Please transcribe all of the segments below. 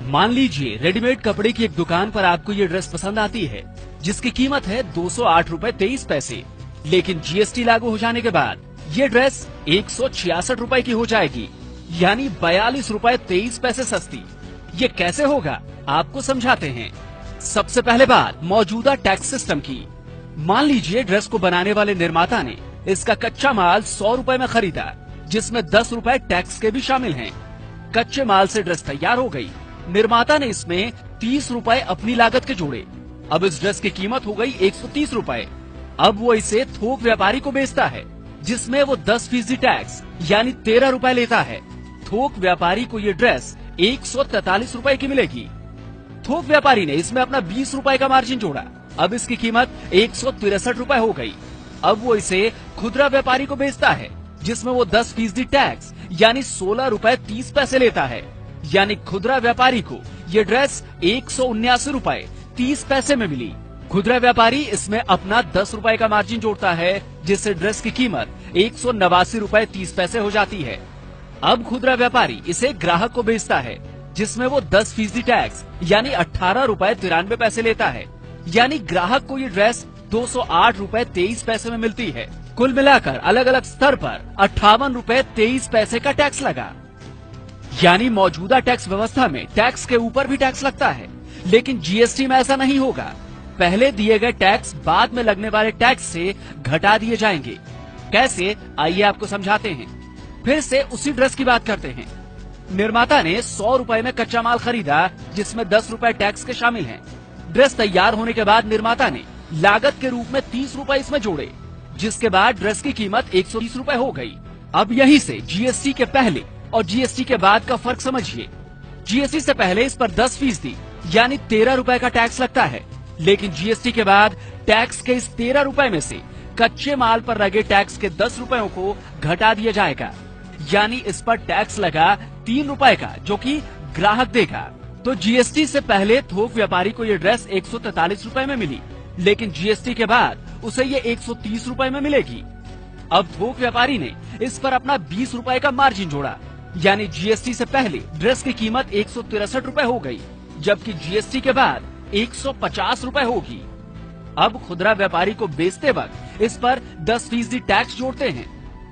मान लीजिए रेडीमेड कपड़े की एक दुकान पर आपको ये ड्रेस पसंद आती है, जिसकी कीमत है 208.23 रुपए, लेकिन जीएसटी लागू हो जाने के बाद ये ड्रेस 166 रुपए की हो जाएगी, यानी 42.23 रुपए सस्ती। ये कैसे होगा, आपको समझाते हैं। सबसे पहले बात मौजूदा टैक्स सिस्टम की। मान लीजिए ड्रेस को बनाने वाले निर्माता ने इसका कच्चा माल 100 रुपए में खरीदा, जिसमें 10 रुपए टैक्स के भी शामिल हैं। कच्चे माल से ड्रेस तैयार हो गई। निर्माता ने इसमें 30 रुपए अपनी लागत के जोड़े। अब इस ड्रेस की कीमत हो गई 130 रुपए। अब वो इसे थोक व्यापारी को बेचता है, जिसमें वो 10% टैक्स यानी 13 रुपए लेता है। थोक व्यापारी को ये ड्रेस 143 रुपए की मिलेगी। थोक व्यापारी ने इसमें अपना 20 रुपए का मार्जिन जोड़ा। अब इसकी कीमत 163 रुपए हो गई। अब वो इसे खुदरा व्यापारी को बेचता है, जिसमें वो 10% टैक्स यानी 16 रुपए 30 पैसे लेता है। यानी खुदरा व्यापारी को ये ड्रेस 179 रुपए 30 पैसे में मिली। खुदरा व्यापारी इसमें अपना 10 रुपए का मार्जिन जोड़ता है, जिससे ड्रेस की कीमत 189 रुपए 30 पैसे हो जाती है। अब खुदरा व्यापारी इसे ग्राहक को बेचता है, जिसमें वो 10% टैक्स यानी 18 रुपए 93 पैसे लेता है। यानी ग्राहक को ये ड्रेस 208 रुपए 23 पैसे में मिलती है। कुल मिलाकर अलग अलग स्तर पर 58 रुपए 23 पैसे का टैक्स लगा। यानी मौजूदा टैक्स व्यवस्था में टैक्स के ऊपर भी टैक्स लगता है, लेकिन जीएसटी में ऐसा नहीं होगा। पहले दिए गए टैक्स बाद में लगने वाले टैक्स से घटा दिए जाएंगे। कैसे, आइए आपको समझाते हैं। फिर से उसी ड्रेस की बात करते हैं। निर्माता ने 100 रुपए में कच्चा माल खरीदा, जिसमें 10 रुपए टैक्स के शामिल हैं। ड्रेस तैयार होने के बाद निर्माता ने लागत के रूप में 30 रुपए इसमें जोड़े, जिसके बाद ड्रेस की कीमत 130 रुपए हो गई। अब यहीं से जीएसटी के पहले और जीएसटी के बाद का फर्क समझिए। जीएसटी से पहले इस पर 10% यानी 13 रुपए का टैक्स लगता है, लेकिन जीएसटी के बाद टैक्स के इस 13 रुपए में से कच्चे माल पर लगे टैक्स के 10 रुपयों को घटा दिया जाएगा। यानी इस पर टैक्स लगा 3 रुपए का, जो कि ग्राहक देगा। तो जीएसटी से पहले थोक व्यापारी को ये ड्रेस 143 रुपए में मिली, लेकिन जीएसटी के बाद उसे ये 130 रुपए में मिलेगी। अब थोक व्यापारी ने इस पर अपना 20 रुपए का मार्जिन जोड़ा, यानी जीएसटी से पहले ड्रेस की कीमत 163 रुपए हो गई, जबकि जीएसटी के बाद 150 रुपए होगी। अब खुदरा व्यापारी को बेचते वक्त इस पर 10% टैक्स जोड़ते हैं।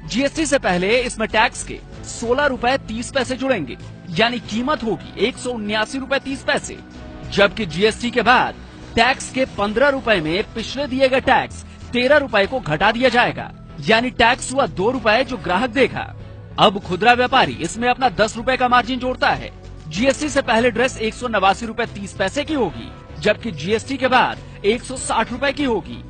जीएसटी से पहले इसमें टैक्स के 16 रुपए 30 पैसे जुड़ेंगे, यानी कीमत होगी 179 रुपए 30 पैसे, जबकि जीएसटी के बाद टैक्स के 15 रुपए में पिछले दिए गए टैक्स 13 रुपए को घटा दिया जाएगा, यानी टैक्स हुआ 2 रुपए जो ग्राहक देगा। अब खुदरा व्यापारी इसमें अपना 10 रुपए का मार्जिन जोड़ता है। जीएसटी से पहले ड्रेस 189 रुपए 30 पैसे की होगी, जबकि जीएसटी के बाद 160 रुपए की होगी।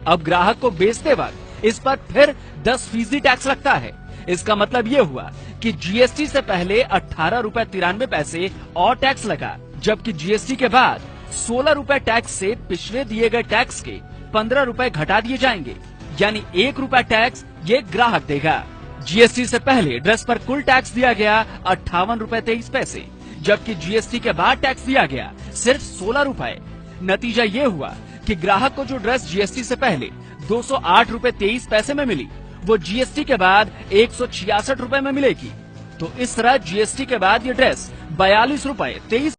अब ग्राहक को बेचते वक्त इस पर फिर 10% टैक्स लगता है। इसका मतलब ये हुआ कि जीएसटी से पहले 18 रुपए 93 पैसे और टैक्स लगा, जबकि जीएसटी के बाद 16 रुपए टैक्स से पिछले दिए गए टैक्स के 15 रुपए घटा दिए जाएंगे, यानी 1 रुपए टैक्स ये ग्राहक देगा। जीएसटी से पहले ड्रेस पर कुल टैक्स दिया गया 58 रुपए 23 पैसे, जबकि जीएसटी के बाद टैक्स दिया गया सिर्फ 16 रुपए। नतीजा ये हुआ कि ग्राहक को जो ड्रेस जीएसटी से पहले 208 रुपए 23 पैसे में मिली, वो जीएसटी के बाद 166 रुपए में मिलेगी। तो इस तरह जीएसटी के बाद ये ड्रेस 42 रुपए 23